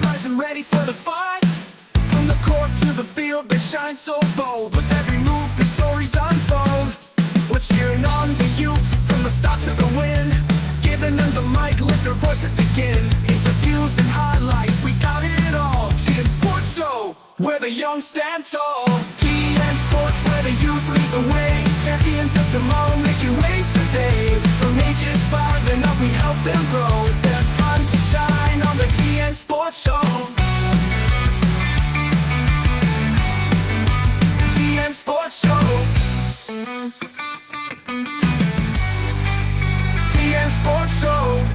rising ready for the fight. From the court to the field, they shine so bold. With every move, the stories unfold. We're cheering on the youth from the start to the win. Giving them the mic, let their voices begin. Interviews and highlights, we got it all. GN Sports Show, where the young stand tall. GN Sports, where the youth lead the way. Champions of tomorrow, making waves today. From ages 5 and up, we help them grow. It's their time to shine on the GN Sports Show. GN Sports Show. GN Sports Show.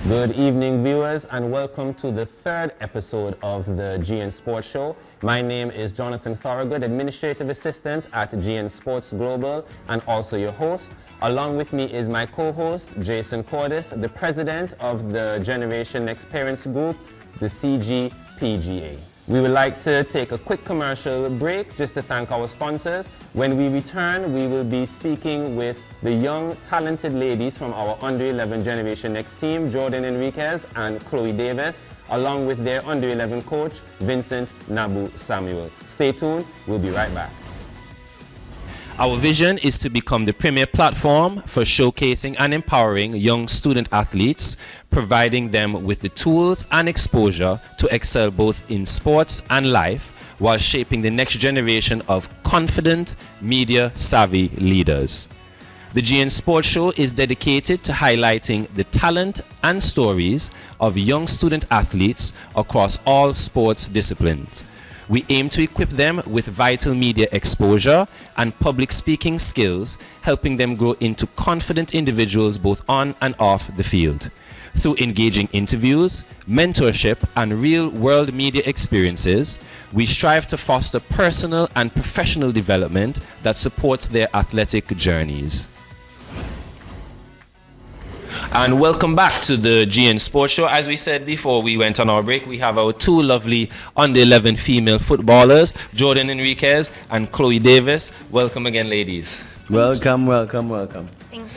Good evening, viewers, and welcome to the third episode of the GN Sports Show. My name is Jonathan Thorogood, Administrative Assistant at GN Sports Global, and also your host. Along with me is my co-host, Jason Cordis, the President of the Generation Next Parents Group, the CGPGA. We would like to take a quick commercial break just to thank our sponsors. When we return, we will be speaking with the young, talented ladies from our Under-11 Generation Next team, Jordan Enriquez and Chloe Davis, along with their Under-11 coach, Vincent Nabu Samuel. Stay tuned, we'll be right back. Our vision is to become the premier platform for showcasing and empowering young student athletes, providing them with the tools and exposure to excel both in sports and life, while shaping the next generation of confident, media-savvy leaders. The GN Sports Show is dedicated to highlighting the talent and stories of young student athletes across all sports disciplines. We aim to equip them with vital media exposure and public speaking skills, helping them grow into confident individuals both on and off the field. Through engaging interviews, mentorship, and real-world media experiences, we strive to foster personal and professional development that supports their athletic journeys. And welcome back to the GN Sports Show. As we said before we went on our break, we have our two lovely Under-11 female footballers, Jordan Enriquez and Chloe Davis. Welcome again, ladies. Welcome.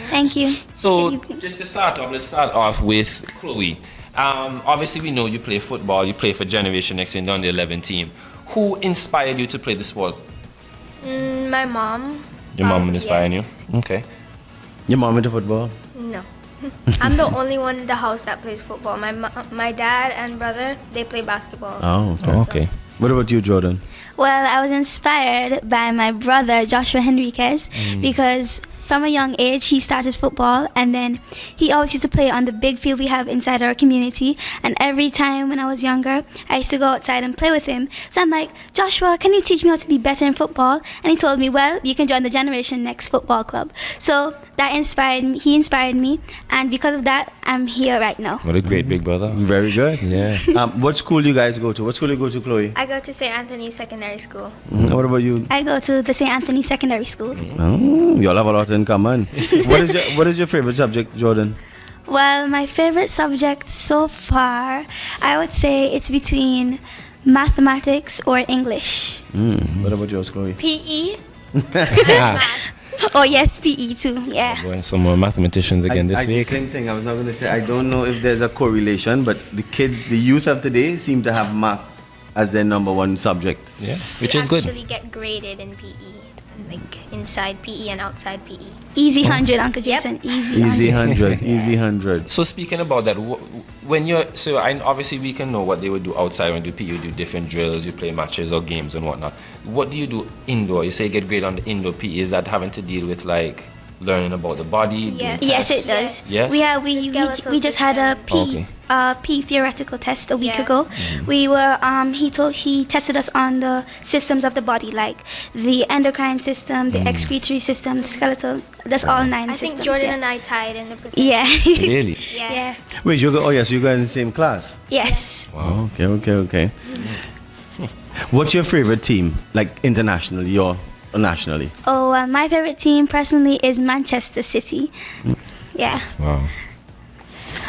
Thank you. So, just to start off, let's start off with Chloe. Obviously, we know you play football. You play for Generation Next in the Under-11 team. Who inspired you to play the sport? My mom. Your mom inspired yes. you? Okay. Your mom into football? No. I'm the only one in the house that plays football. My dad and brother, they play basketball. Oh, okay. Okay. What about you, Jordan? Well, I was inspired by my brother, Joshua Henriquez, because from a young age, he started football, and then he always used to play on the big field we have inside our community. And every time when I was younger, I used to go outside and play with him. So I'm like, Joshua, can you teach me how to be better in football? And he told me, well, you can join the Generation Next Football Club. So that inspired me. He inspired me, and because of that, I'm here right now. What a great big brother. Very good. Yeah. What school you guys go to? What school you go to, Chloe? I go to St. Anthony Secondary School. What about you? I go to the St. Anthony Secondary School. Oh, you all have a lot in common. What is your favorite subject, Jordan? Well, my favorite subject so far, I would say it's between mathematics or English. What about yours, Chloe? PE. Oh yes, PE too, yeah. Going some more mathematicians again this week. Same thing. I was not going to say. I don't know if there's a correlation, but the youth of today seem to have math as their number one subject. Yeah, which We is good. actually get graded in PE, like inside PE and outside PE. Easy 100, Uncle Jason. Easy 100. Easy 100. So speaking about that, obviously we can know what they would do outside when you do PE. You do different drills, you play matches or games and whatnot. What do you do indoor? You say you get grade on the indoor PE. Is that having to deal with like learning about the body? Yes. doing Yes, tests? it does. Yes? We just had a Okay. P theoretical test a week Yeah. ago. We were he tested us on the systems of the body, like the endocrine system, the excretory system, the skeletal. That's all 9 I systems. think Jordan yeah. and I tied in the percentage. Yeah. Really? Yeah. Yeah. Wait, you go. Oh yes, you guys in the same class. Yes. Wow. Okay. What's your favorite team, like internationally or nationally? Oh, my favorite team personally is Manchester City. Yeah. Wow.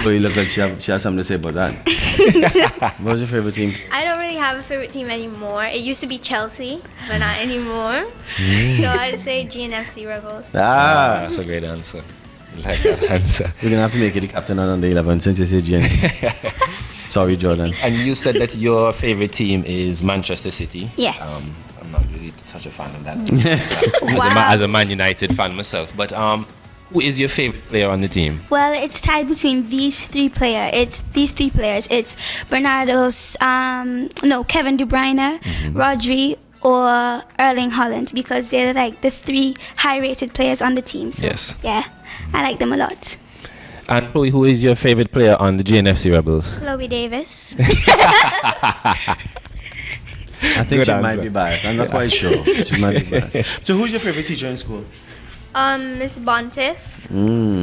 So you look like she has something to say about that. What was your favorite team? I don't really have a favorite team anymore. It used to be Chelsea, but not anymore. So I'd say GNFC Rebels. That's a great answer. I like that answer. We're gonna have to make it the captain on the 11 since you say Jen. Sorry, Jordan. And you said that your favorite team is Manchester City. Yes. I'm not really such a fan of that. As a Man United fan myself. But who is your favorite player on the team? Well, it's tied between these three players. It's Bernardo's, Kevin De Bruyne, Rodri, or Erling Haaland, because they're like the three high-rated players on the team. So, Yes. Yeah, I like them a lot. And Chloe, who is your favorite player on the GNFC Rebels? Chloe Davis. I think Good she might answer. be biased. I'm not quite sure. She might be biased. So who's your favorite teacher in school? Miss Bontiff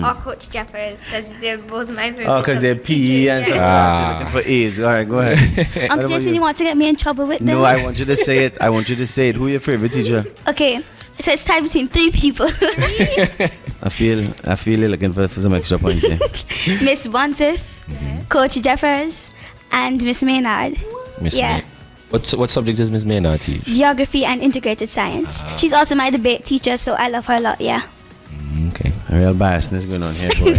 or Coach Jeffers, because they're both my favorite. Oh, because they're PE and stuff like that. You're looking for A's. All right, go ahead. Uncle Jason, you want to get me in trouble with them? No, I want you to say it. I want you to say it. Who your favorite teacher? Okay, so it's tied between three people. I feel you're looking for some extra points here. Miss Bontiff, Coach Jeffers, and Miss Maynard. Miss Yeah. May. What subject does Miss Maynard teach? Geography and integrated science. She's also my debate teacher, so I love her a lot, yeah. Okay. A real biasness going on here, boy.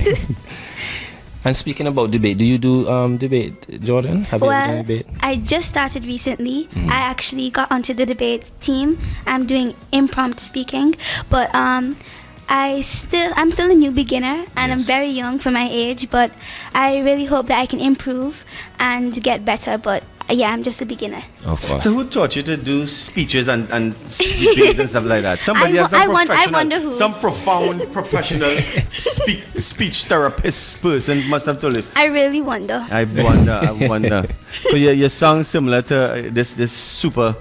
And speaking about debate, do you do debate, Jordan? Have you ever done Well, debate? I just started recently. I actually got onto the debate team. I'm doing impromptu speaking, but I'm still a new beginner, and I'm Yes. very young for my age, but I really hope that I can improve and get better, but yeah, I'm just a beginner. Of course. So who taught you to do speeches and speeches and stuff like that? Somebody I has some wo- I won- I professional, wonder who. some profound professional speech therapist person must have told you. I really wonder. I wonder. So your song's similar to this super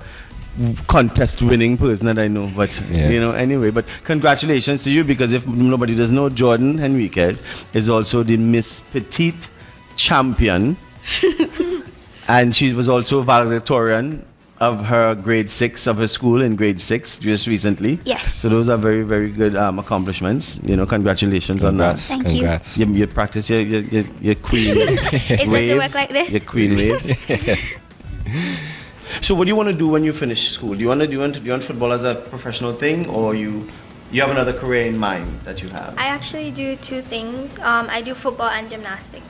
contest winning person that I know, but Yeah. anyway, but congratulations to you, because if nobody does know, Jordan Henriquez is also the Miss Petite champion. And she was also valedictorian of her grade 6 of her school in grade 6 just recently. Yes. So those are very, very good accomplishments. Congratulations on that. Thank you. Congrats. You practice your queen It waves. doesn't work like this. Your queen waves. So what do you want to do when you finish school? Do you want football as a professional thing, or you have another career in mind that you have? I actually do two things. I do football and gymnastics.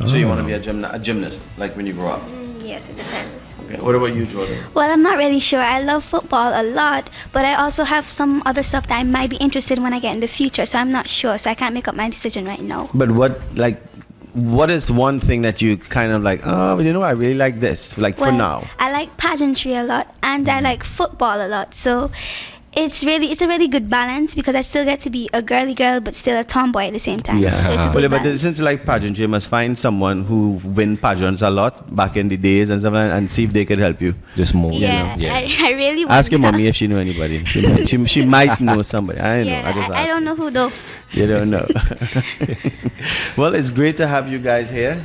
So you want to be a gymnast, like when you grow up? Yes, it depends. Okay. What about you, Jordan? Well, I'm not really sure. I love football a lot, but I also have some other stuff that I might be interested in when I get in the future, so I'm not sure, so I can't make up my decision right now. But what is one thing that you kind of like, I really like this, for Well, now? I like pageantry a lot, and I like football a lot, so it's a really good balance, because I still get to be a girly girl but still a tomboy at the same time. Yeah. So it's a Well, good but balance. since you like pageantry, you must find someone who win pageants a lot back in the days and stuff, and see if they could help you. Just more. Yeah, I really want Ask your mommy if she know anybody. She might know somebody. I don't know. Yeah, I just I don't know who though. You don't know. Well, it's great to have you guys here.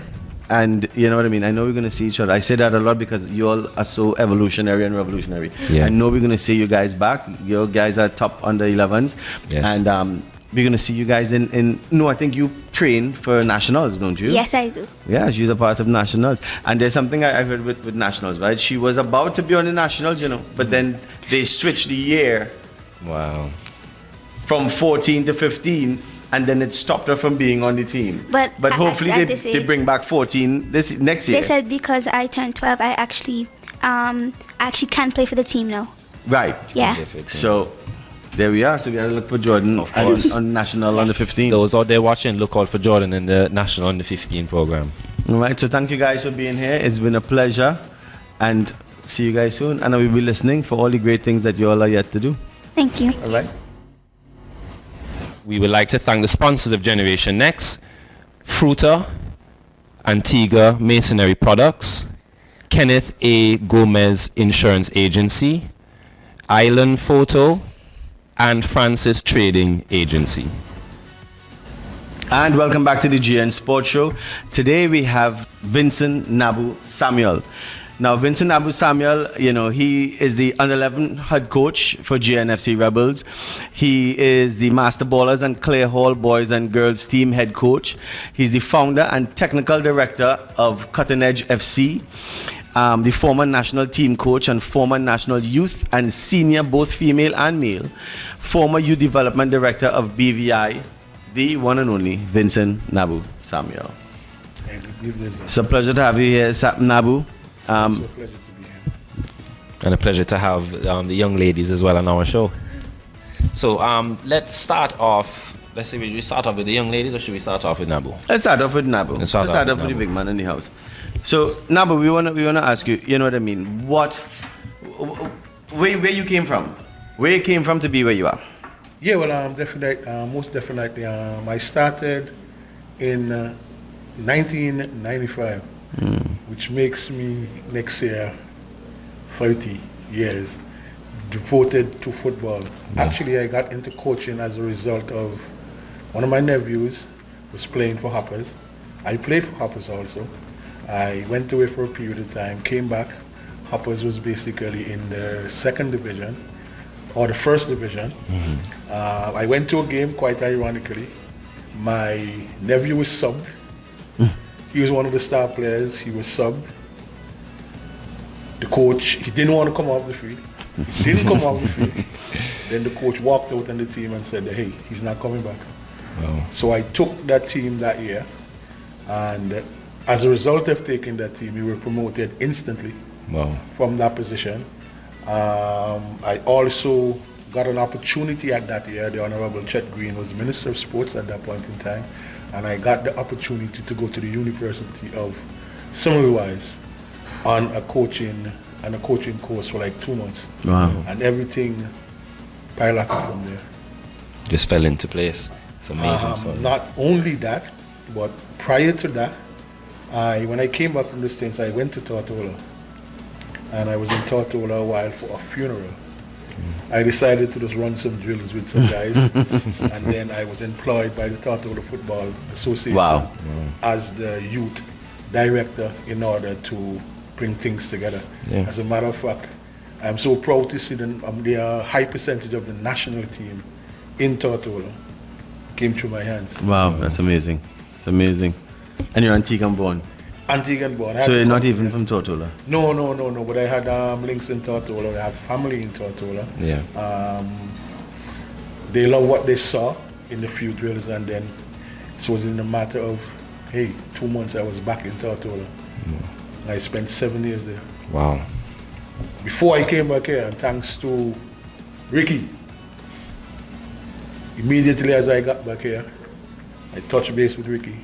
And you know what I mean? I know we're going to see each other. I say that a lot because you all are so evolutionary and revolutionary. Yeah. I know we're going to see you guys back. You guys are top under 11s. Yes. And we're going to see you guys no, I think you train for nationals, don't you? Yes, I do. Yeah, she's a part of nationals. And there's something I heard with nationals, right? She was about to be on the nationals, but then they switched the year Wow. from 14 to 15, and then it stopped her from being on the team. But hopefully at they this they age- bring back 14 this next year. They said because I turned 12, I actually can play for the team now. Right. Yeah. So there we are. So we have to look for Jordan on national on the 15. Those out there watching, look out for Jordan in the National Under 15 program. All right. So thank you guys for being here. It's been a pleasure, and see you guys soon. And I will be listening for all the great things that you all are yet to do. Thank you. All right. We would like to thank the sponsors of Generation Next: Fruta, Antigua Masonry Products, Kenneth A. Gomez Insurance Agency, Island Photo, and Francis Trading Agency. And welcome back to the GN Sports Show. Today we have Vincent Nabu Samuel. Now, Vincent Nabu Samuel, he is the under-11 head coach for GNFC Rebels. He is the Master Ballers and Clare Hall Boys and Girls Team head coach. He's the founder and technical director of Cutting Edge FC, the former national team coach and former national youth and senior, both female and male, former youth development director of BVI, the one and only Vincent Nabu Samuel. Good evening, sir. It's a pleasure to have you here, Nabu. It's a pleasure to be here. And a pleasure to have the young ladies as well on our show. So let's start off. Let's see, should we start off with the young ladies or should we start off with Nabu? Let's start off with Nabu. Let's start off with with the Nabu. big man in the house. So Nabu, we wanna ask you. You know what I mean? Where you came from? Where you came from to be where you are? Yeah, well, most definitely. I started in 1995, which makes me next year 30 years devoted to football. Actually, I got into coaching as a result of one of my nephews was playing for Hoppers. I played for Hoppers also. I went away for a period of time, came back. Hoppers was basically in the second division or the first division. I went to a game, quite ironically. My nephew was subbed. He was one of the star players. He was subbed. The coach, he didn't want to come off the field. He didn't come off the field. Then the coach walked out on the team and said, hey, he's not coming back. Wow. So I took that team that year, and as a result of taking that team, we were promoted instantly Wow. from that position. I also got an opportunity at that year. The Honorable Chet Green was the Minister of Sports at that point in time, and I got the opportunity to go to the University of Semmelweis on a coaching course for like 2 months. Wow. And everything piloted from there. Just fell into place. It's amazing. So. Not only that, but prior to that, when I came back from the States, I went to Tortola. And I was in Tortola a while for a funeral. I decided to just run some drills with some guys. And then I was employed by the Tortola Football Association Wow. as the youth director in order to bring things together. Yeah. As a matter of fact, I'm so proud to see the high percentage of the national team in Tortola came through my hands. Wow, that's amazing. It's amazing. And you're Antigua born. Antigua born. So you're not even from Tortola? No. But I had links in Tortola. I have family in Tortola. Yeah. They love what they saw in the few drills, and then it was in a matter of, hey, 2 months I was back in Tortola. And I spent 7 years there. Wow. Before I came back here, and thanks to Ricky, immediately as I got back here, I touched base with Ricky.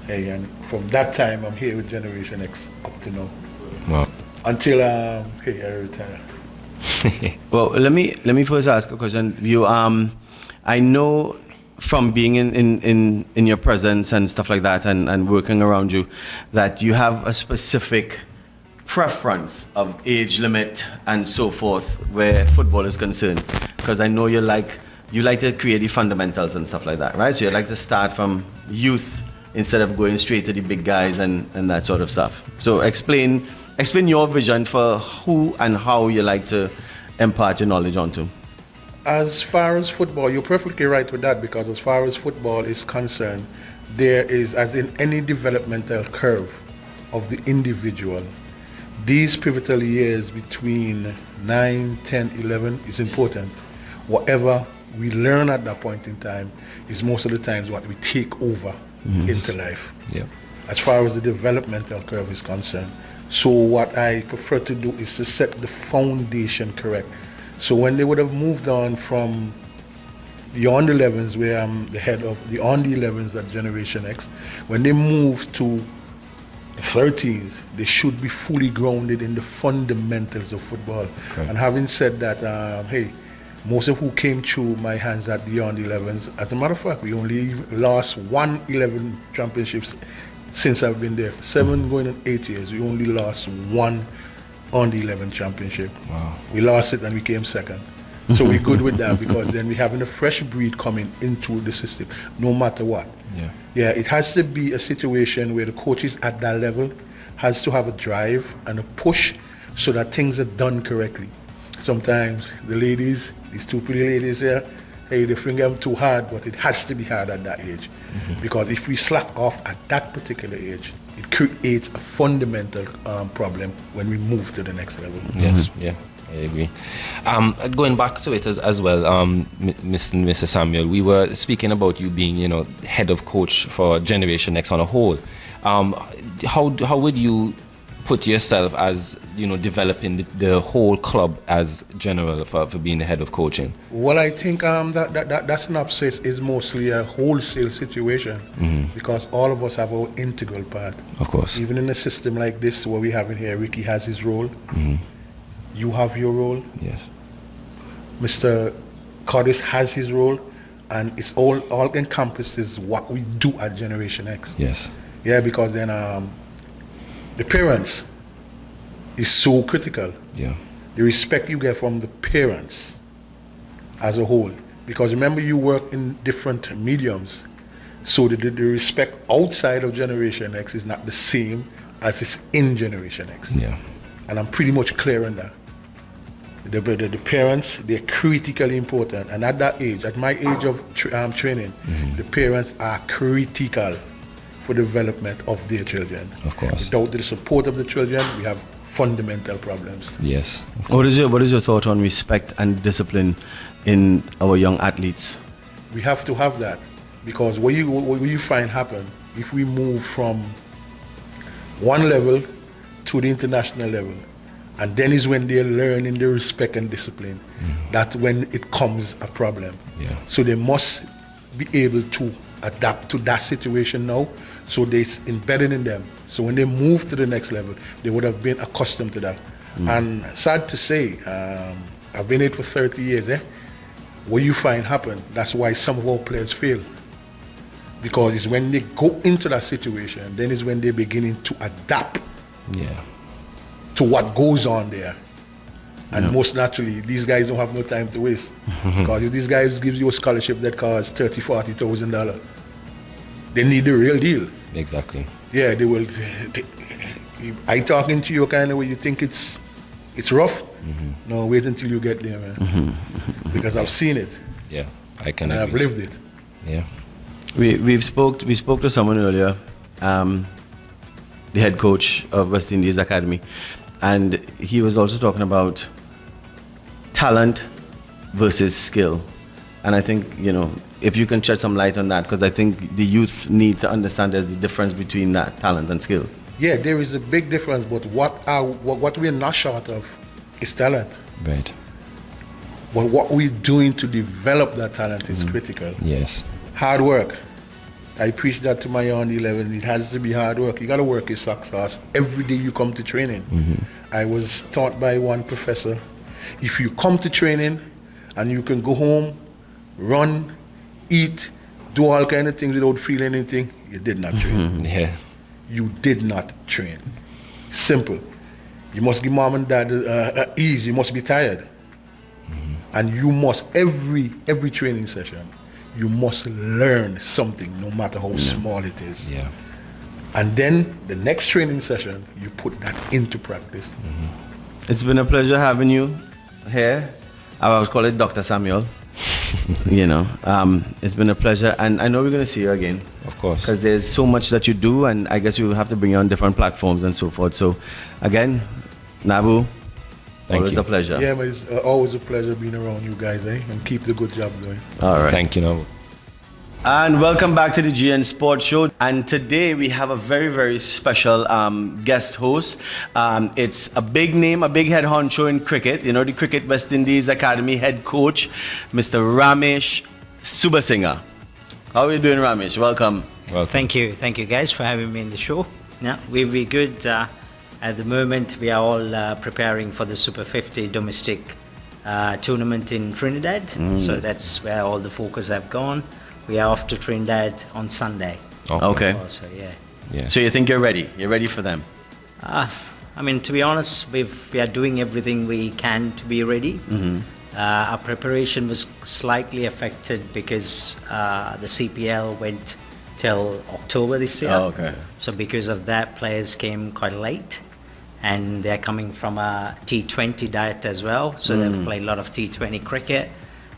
Hey, and from that time, I'm here with Generation X up to now. Wow. Until I retire. Well, let me first ask a question. You I know from being in your presence and stuff like that and working around you that you have a specific preference of age limit and so forth where football is concerned, because I know you like to create the fundamentals and stuff like that, right? So you like to start from youth instead of going straight to the big guys and that sort of stuff. So explain your vision for who and how you like to impart your knowledge onto. As far as football, you're perfectly right with that, because as far as football is concerned, there is, as in any developmental curve of the individual, these pivotal years between 9, 10, 11 is important. Whatever we learn at that point in time is most of the times what we take over into life, Yeah. as far as the developmental curve is concerned. So what I prefer to do is to set the foundation correct. So when they would have moved on from the under 11s, where I'm the head of the under 11s at Generation X, when they move to the 13s, they should be fully grounded in the fundamentals of football. Okay. And having said that, hey, most of who came through my hands at the under 11s, as a matter of fact, we only lost 1 11 championships since I've been there. 7 going on 8 years, we only lost 1 on the 11 championship. Wow. We lost it and we came second. So we're good with that, because then we're having a fresh breed coming into the system, no matter what. Yeah. Yeah, it has to be a situation where the coaches at that level has to have a drive and a push so that things are done correctly. Sometimes the ladies, these two pretty ladies here, hey, they think I'm too hard, but it has to be hard at that age. Because if we slack off at that particular age, it creates a fundamental problem when we move to the next level. Yes, yeah, I agree. Going back to it as well, Mr. Samuel, we were speaking about you being, head of coach for Generation X on a whole. How would you put yourself as, developing the whole club as general for being the head of coaching? Well, I think that synopsis is mostly a wholesale situation because all of us have our integral part. Of course. Even in a system like this, what we have in here, Ricky has his role. You have your role. Yes. Mr. Curtis has his role, and it's all encompasses what we do at Generation X. Yes. Yeah, because then the parents is so critical. Yeah. The respect you get from the parents as a whole. Because remember, you work in different mediums, so the respect outside of Generation X is not the same as it's in Generation X. Yeah. And I'm pretty much clear on that. The parents, they're critically important. And at that age, at my age of training, the parents are critical for the development of their children. Of course. Without the support of the children, we have fundamental problems. Yes. What is your thought on respect and discipline in our young athletes? We have to have that, because what you find happen if we move from one level to the international level, and then is when they're learning the respect and discipline. That's when it comes a problem. Yeah. So they must be able to adapt to that situation now, so it's embedded in them. So when they move to the next level, they would have been accustomed to that. And sad to say, I've been in it for 30 years. What you find happen, that's why some of our players fail. Because it's when they go into that situation, then is when they're beginning to adapt Yeah. to what goes on there. And most naturally, these guys don't have no time to waste. Because if these guys gives you a scholarship that costs $30,000, $40,000, they need the real deal. Exactly. Yeah, they will. I talking to you kind of way you think it's rough. No, wait until you get there, man. Because I've seen it Yeah. I can and I've agree. lived it. Yeah. We spoke to someone earlier, the head coach of West Indies Academy, and he was also talking about talent versus skill. And I think, if you can shed some light on that, because I think the youth need to understand there's the difference between that talent and skill. Yeah, there is a big difference, but what we're not short of is talent. Right. But what we're doing to develop that talent is critical. Yes. Hard work. I preach that to my under 11. It has to be hard work. You got to work your socks off every day you come to training. I was taught by one professor, if you come to training and you can go home, run, eat, do all kind of things without feeling anything, you did not train. Yeah. You did not train. Simple. You must give mom and dad ease. You must be tired. And you must, every training session, you must learn something, no matter how small it is. Yeah. And then the next training session, you put that into practice. It's been a pleasure having you here. I would call it Dr. Samuel. It's been a pleasure, and I know we're going to see you again. Of course. Because there's so much that you do, and I guess we will have to bring you on different platforms and so forth. So, again, Nabu, Thank always you. a pleasure. Yeah, but it's always a pleasure being around you guys, and keep the good job doing. All right. Thank you. No. And welcome back to the GN Sports Show. And today we have a very, very special guest host. It's a big name, a big head honcho in cricket. The Cricket West Indies Academy head coach, Mr. Ramesh Subasinghe. How are you doing, Ramesh? Welcome. Well, Thank you guys for having me in the show. Yeah, we're good. At the moment, we are all preparing for the Super 50 domestic tournament in Trinidad. So that's where all the focus have gone. We are off to Trinidad on Sunday. Okay. Also, yeah. Yeah. So you think you're ready? You're ready for them? To be honest, we are doing everything we can to be ready. Our preparation was slightly affected because the CPL went till October this year. Oh, okay. So because of that, players came quite late, and they're coming from a T20 diet as well. So they've played a lot of T20 cricket,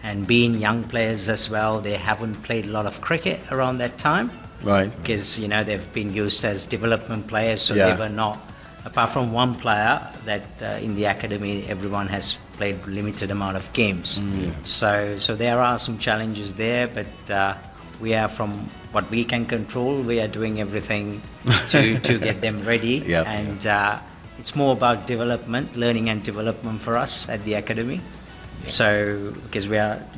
and being young players as well, they haven't played a lot of cricket around that time. Right. Because they've been used as development players, so Yeah. they were not. Apart from one player that in the academy, everyone has played limited amount of games. So there are some challenges there, but we are from what we can control, we are doing everything to get them ready. Yep. And it's more about development, learning and development for us at the academy. So, because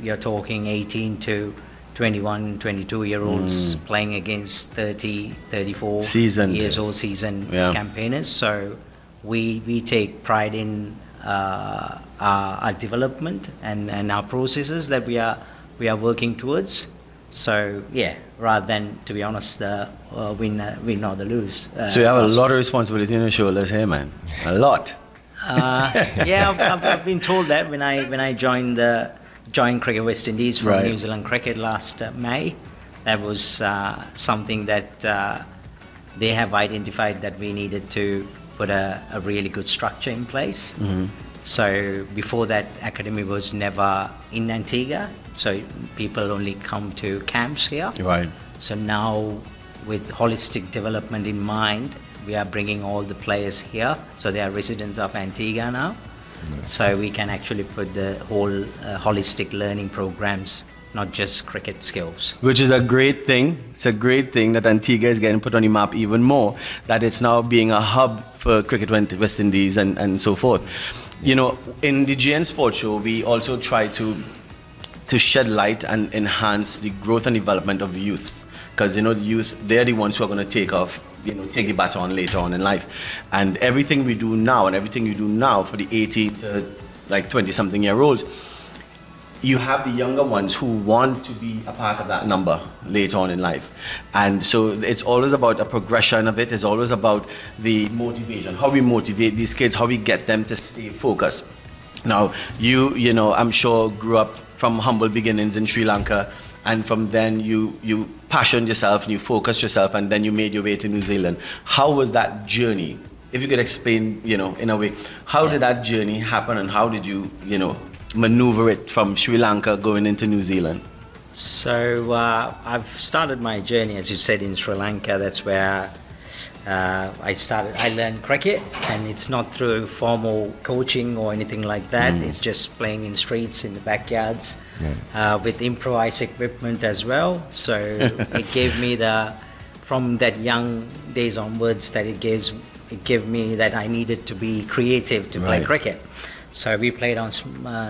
you're talking 18 to 21, 22-year-olds playing against 30, 34 Seasoned, years yes. old seasoned Yeah. campaigners. So we take pride in our development and our processes that we are working towards. So yeah, rather than, to be honest, win or the lose. So you have a loss. lot of responsibility on your shoulders here, man. A lot. Yeah, I've been told that when I joined Cricket West Indies from Right. New Zealand Cricket last May. That was something that they have identified that we needed to put a really good structure in place. So before that, academy was never in Antigua, so people only come to camps here. Right. So now, with holistic development in mind, we are bringing all the players here, so they are residents of Antigua now. So we can actually put the whole holistic learning programs, not just cricket skills. Which is a great thing. It's a great thing that Antigua is getting put on the map even more, that it's now being a hub for Cricket West Indies and so forth. You know, in the GN Sports Show, we also try to shed light and enhance the growth and development of the youth. Because, you know, the youth, they're the ones who are going to take the baton later on in life. And everything we do now and everything you do now for the 18 to like 20-something-year-olds, you have the younger ones who want to be a part of that number later on in life. And so it's always about a progression of it. It's always about the motivation, how we motivate these kids, how we get them to stay focused. Now, you know, I'm sure grew up from humble beginnings in Sri Lanka, and from then you passioned yourself and you focused yourself, and then you made your way to New Zealand. How was that journey? If you could explain, you know, in a way, how did that journey happen, and how did you, you know, maneuver it from Sri Lanka going into New Zealand? So I've started my journey, as you said, in Sri Lanka. That's where I learned cricket, and it's not through formal coaching or anything like that. It's just playing in streets, in the backyards, with improvised equipment as well. So it gave me from that young days onwards, that it gave me that I needed to be creative to play Right. cricket. So we played on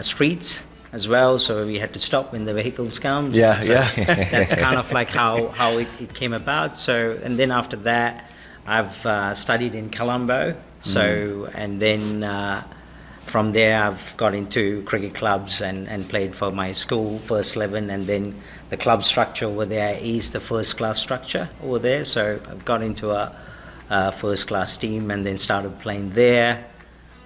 streets as well, so we had to stop when the vehicles come. Yeah, So yeah. that's kind of like how it came about. So, and then after that, I've studied in Colombo. So, and then from there, I've got into cricket clubs and played for my school, first 11, and then the club structure over there is the first class structure over there. So I've got into a first class team and then started playing there.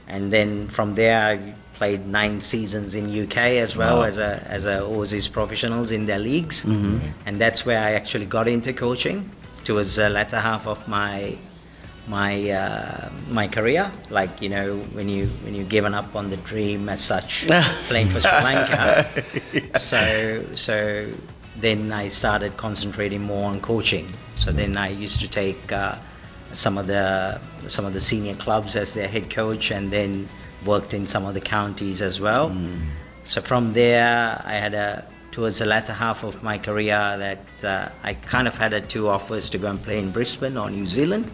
And then from there, I played 9 seasons in UK as well. Wow. as a overseas professionals in their leagues, and that's where I actually got into coaching towards the latter half of my career. Like, you know, when you given up on the dream as such, playing for Sri Lanka. So then I started concentrating more on coaching. So then I used to take some of the senior clubs as their head coach, and then worked in some of the counties as well. So from there, I had towards the latter half of my career that I kind of had 2 offers to go and play in Brisbane or New Zealand,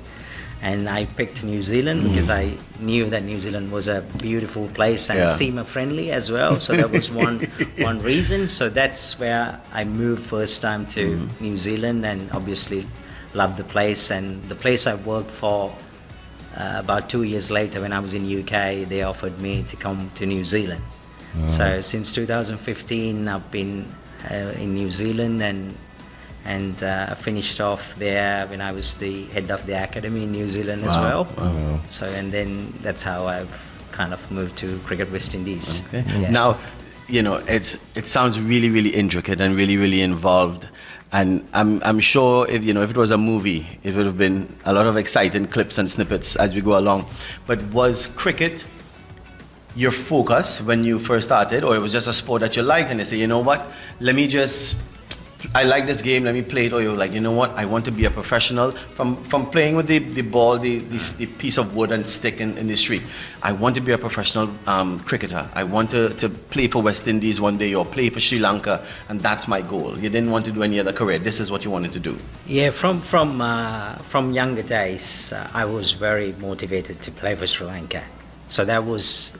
and I picked New Zealand because I knew that New Zealand was a beautiful place and Yeah. SEMA friendly as well. So that was one reason. So that's where I moved first time to New Zealand, and obviously loved the place. And the place I worked for about 2 years later, when I was in UK, they offered me to come to New Zealand. So since 2015, I've been in New Zealand, and finished off there when I was the head of the academy in New Zealand as well. Wow. So, and then that's how I've kind of moved to Cricket West Indies. Okay. Yeah. Now, you know, it sounds really, really intricate and really, really involved. And I'm sure if it was a movie, it would have been a lot of exciting clips and snippets as we go along. But was cricket your focus when you first started, or it was just a sport that you liked and you say, you know what, let me just I like this game, let me play it, or you're like, you know what, I want to be a professional from playing with the ball, the piece of wood and stick in the street. I want to be a professional cricketer. I want to play for West Indies one day or play for Sri Lanka, and that's my goal. You didn't want to do any other career. This is what you wanted to do. Yeah, from younger days, I was very motivated to play for Sri Lanka. So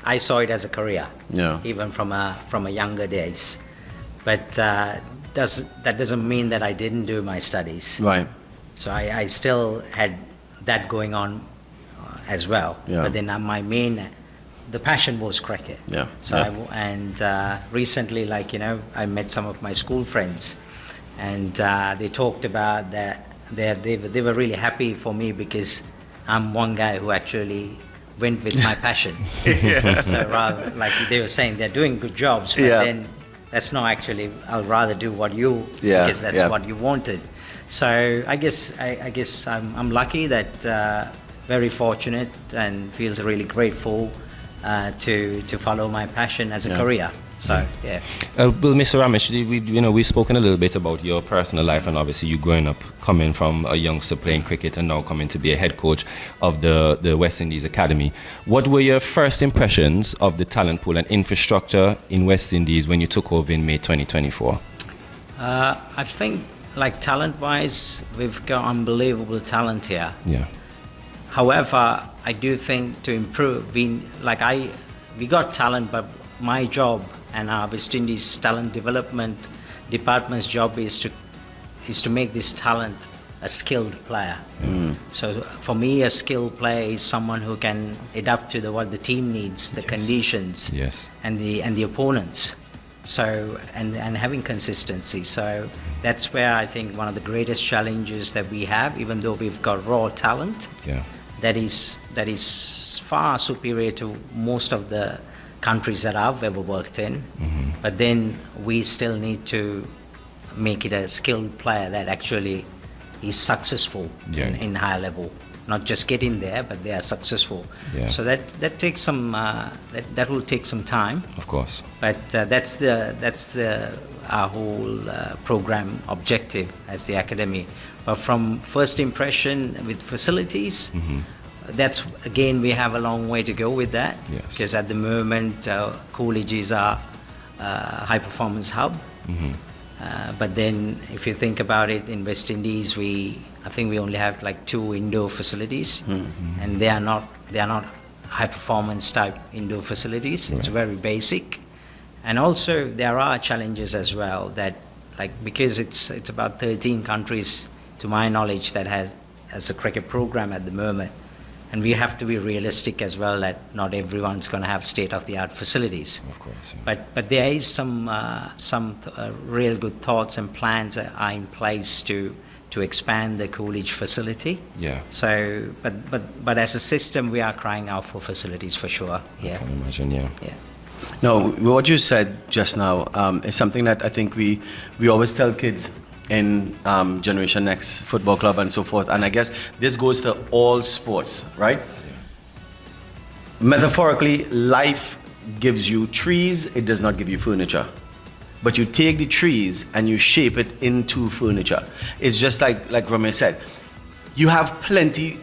I saw it as a career, Yeah. even from a younger days. But that doesn't mean that I didn't do my studies. Right. So I still had that going on as well. Yeah. But then the passion was cricket. Yeah. So Yeah. recently, I met some of my school friends, and they talked about that they were really happy for me because I'm one guy who actually went with my passion. So rather, like they were saying, they're doing good jobs, but Yeah. then that's not actually. I'll rather do what you Yeah, because that's yeah. what you wanted. So I guess I'm lucky that very fortunate and feels really grateful to follow my passion as a Yeah. career. So yeah. Well, Mr. Ramesh, we've spoken a little bit about your personal life, and obviously you growing up, coming from a youngster playing cricket and now coming to be a head coach of the West Indies Academy. What were your first impressions of the talent pool and infrastructure in West Indies when you took over in May 2024? I think, like talent-wise, we've got unbelievable talent here. Yeah. However, I do think to improve, we got talent, but my job and our West Indies talent development department's job is to make this talent a skilled player. So for me, a skilled player is someone who can adapt to what the team needs, the conditions, Yes. and the opponents. So and having consistency. So that's where I think one of the greatest challenges that we have, even though we've got raw talent, Yeah. that is far superior to most of the countries that I've ever worked in. But then we still need to make it a skilled player that actually is successful Yeah. in high level, not just get in there, but they are successful. Yeah. So that takes some that will take some time. Of course. But that's our whole program objective as the academy. But from first impression with facilities, that's again we have a long way to go with that. Yes. Because at the moment, Coolidge is our high performance hub. But then if you think about it, in West Indies, I think we only have like 2 indoor facilities, and they are not high performance type indoor facilities. It's very basic. And also there are challenges as well that, like, because it's about 13 countries to my knowledge that has a cricket program at the moment, and we have to be realistic as well that not everyone's going to have state-of-the-art facilities. Of course. Yeah. But there is some real good thoughts and plans that are in place to expand the Coolidge facility. Yeah. So, but as a system, we are crying out for facilities for sure. Yeah. I can imagine. Yeah. Yeah. No, what you said just now is something that I think we always tell kids in Generation Next Football Club and so forth. And I guess this goes to all sports, right? Metaphorically, life gives you trees, it does not give you furniture. But you take the trees and you shape it into furniture. It's just like Ramesh said, you have plenty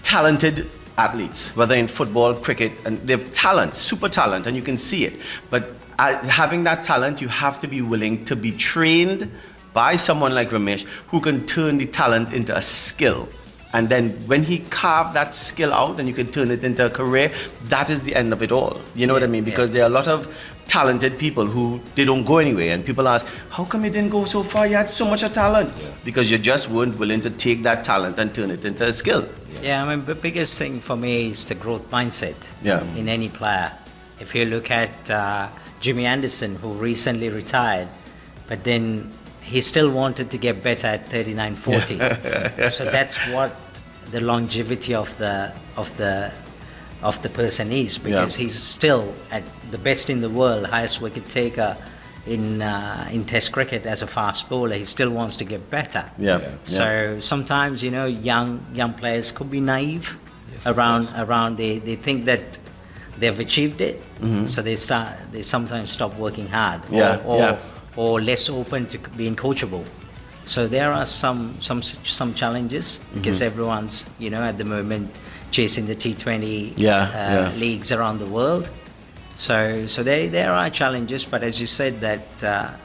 talented athletes, whether in football, cricket, and they have talent, super talent, and you can see it. But having that talent, you have to be willing to be trained by someone like Ramesh who can turn the talent into a skill. And then when he carved that skill out and you can turn it into a career, that is the end of it all. You know what I mean? Because there are a lot of talented people who they don't go anywhere, and people ask, how come you didn't go so far? You had so much of talent. Because you just weren't willing to take that talent and turn it into a skill. Yeah, I mean, the biggest thing for me is the growth mindset in any player. If you look at Jimmy Anderson, who recently retired, but then he still wanted to get better at 39, 40. So that's what the longevity of the person is, because he's still at the best in the world, highest wicket taker in Test cricket as a fast bowler. He still wants to get better. So sometimes, young players could be naive around. They think that they've achieved it, so they sometimes stop working hard, or less open to being coachable. So there are some challenges because everyone's, you know, at the moment chasing the T20 leagues around the world. So there are challenges, but as you said that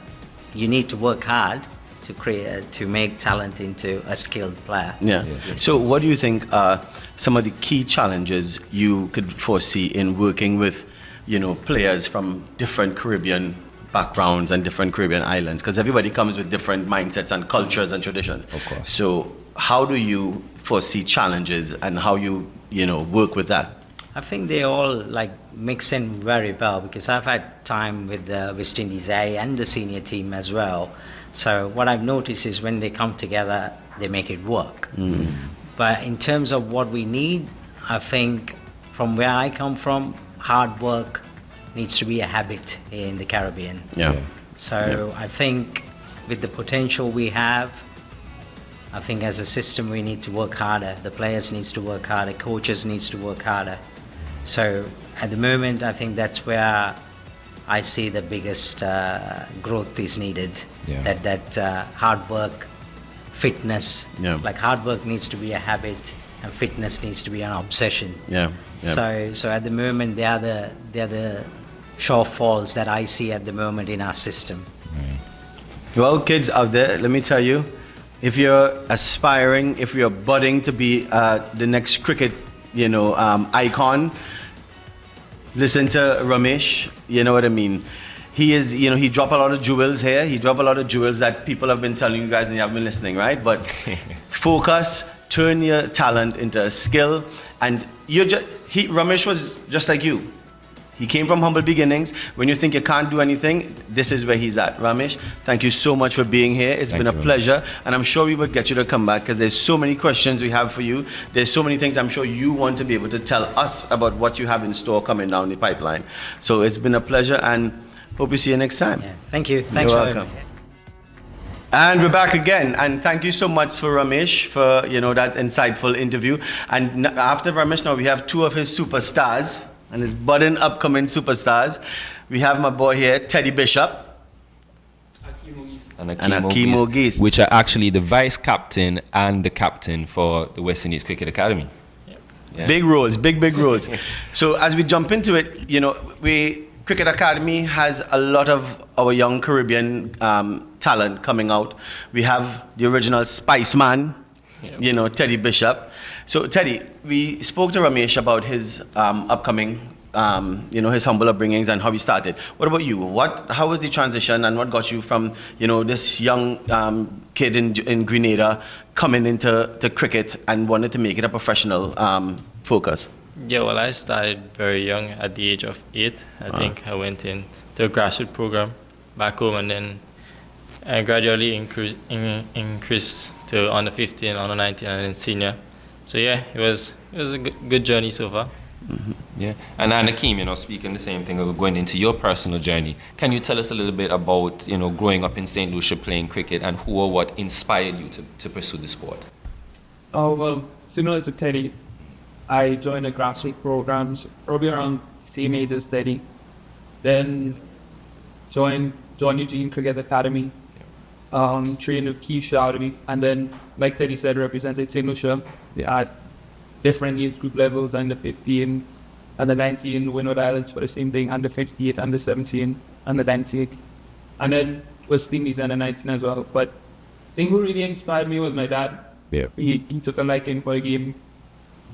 you need to work hard to make talent into a skilled player. Yeah. Yes. So what do you think are some of the key challenges you could foresee in working with, you know, players from different Caribbean backgrounds and different Caribbean islands? Because everybody comes with different mindsets and cultures and traditions. Of course. So how do you foresee challenges and how you know, work with that? I think they all like mix in very well because I've had time with the West Indies A and the senior team as well. So what I've noticed is when they come together, they make it work. But in terms of what we need, I think from where I come from, hard work needs to be a habit in the Caribbean. Yeah. So I think with the potential we have, I think as a system we need to work harder. The players needs to work harder, coaches needs to work harder. So at the moment, I think that's where I see the biggest growth is needed. Yeah. That hard work, fitness. Yeah. Like hard work needs to be a habit, and fitness needs to be an obsession. Yeah. So at the moment, they are the shortfalls that I see at the moment in our system. Well, kids out there, let me tell you, if you're aspiring, if you're budding to be the next cricket, you know, icon, listen to Ramesh. You know what I mean? He is, you know, he drop a lot of jewels here. He drop a lot of jewels that people have been telling you guys and you have been listening, right? But focus, turn your talent into a skill, and Ramesh was just like you. He came from humble beginnings. When you think you can't do anything, this is where he's at. Ramesh, thank you so much for being here. It's been a pleasure. And I'm sure we would get you to come back because there's so many questions we have for you. There's so many things I'm sure you want to be able to tell us about what you have in store coming down the pipeline. So it's been a pleasure and hope we see you next time. Yeah. Thank you. Thanks You're for having welcome. me. And we're back again, and thank you so much for Ramesh for, you know, that insightful interview. And after Ramesh, now we have two of his superstars and his budding upcoming superstars. We have my boy here, Teddy Bishop. And Akeem Ogis. which are actually the vice captain and the captain for the West Indies Cricket Academy. Yeah. Big roles, big roles. So as we jump into it, you know, Cricket Academy has a lot of our young Caribbean talent coming out. We have the original Spice Man, you know, Teddy Bishop. So Teddy, we spoke to Ramesh about his upcoming, you know, his humble upbringings and how he started. What about you? How was the transition and what got you from, you know, this young kid in Grenada coming into cricket and wanted to make it a professional focus? Yeah, well, I started very young at the age of 8. I think I went into a graduate program back home, and then I gradually increased to under 15, under 19, and then senior. So yeah, it was a good journey so far. Mm-hmm. Yeah, and Akeem, you know, speaking the same thing, going into your personal journey, can you tell us a little bit about, you know, growing up in St. Lucia playing cricket and who or what inspired you to pursue the sport? Oh, well, similar to Teddy, I joined the grassroots programs probably around same age as Teddy. Then joined Eugene Cricket Academy, trained with Keith Chowdhury, and then, like Teddy said, represented St. Lucia at different age group levels, under 15, under 19, Windward Islands for the same thing, under 58, under 17, under 19, and then West Indies under 19 as well. But I think what really inspired me was my dad. Yeah. He took a liking for the game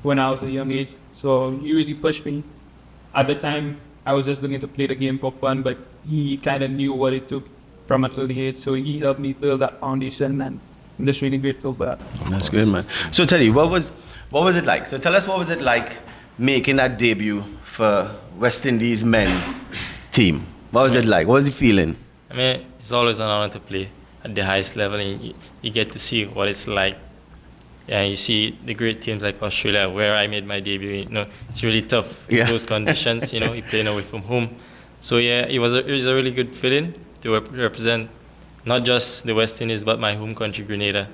when I was a young age, so he really pushed me. At the time, I was just looking to play the game for fun, but he kind of knew what it took from an early age, so he helped me build that foundation, and I'm just really grateful for that. That's good, man. So Teddy, what was it like? So tell us, what was it like making that debut for West Indies men team? What was it like? What was the feeling? I mean, it's always an honor to play at the highest level, and you get to see what it's like. Yeah, you see the great teams like Australia, where I made my debut. You know, it's really tough in those conditions. You know, you're playing away from home. So yeah, it was a really good feeling to represent not just the West Indies but my home country, Grenada.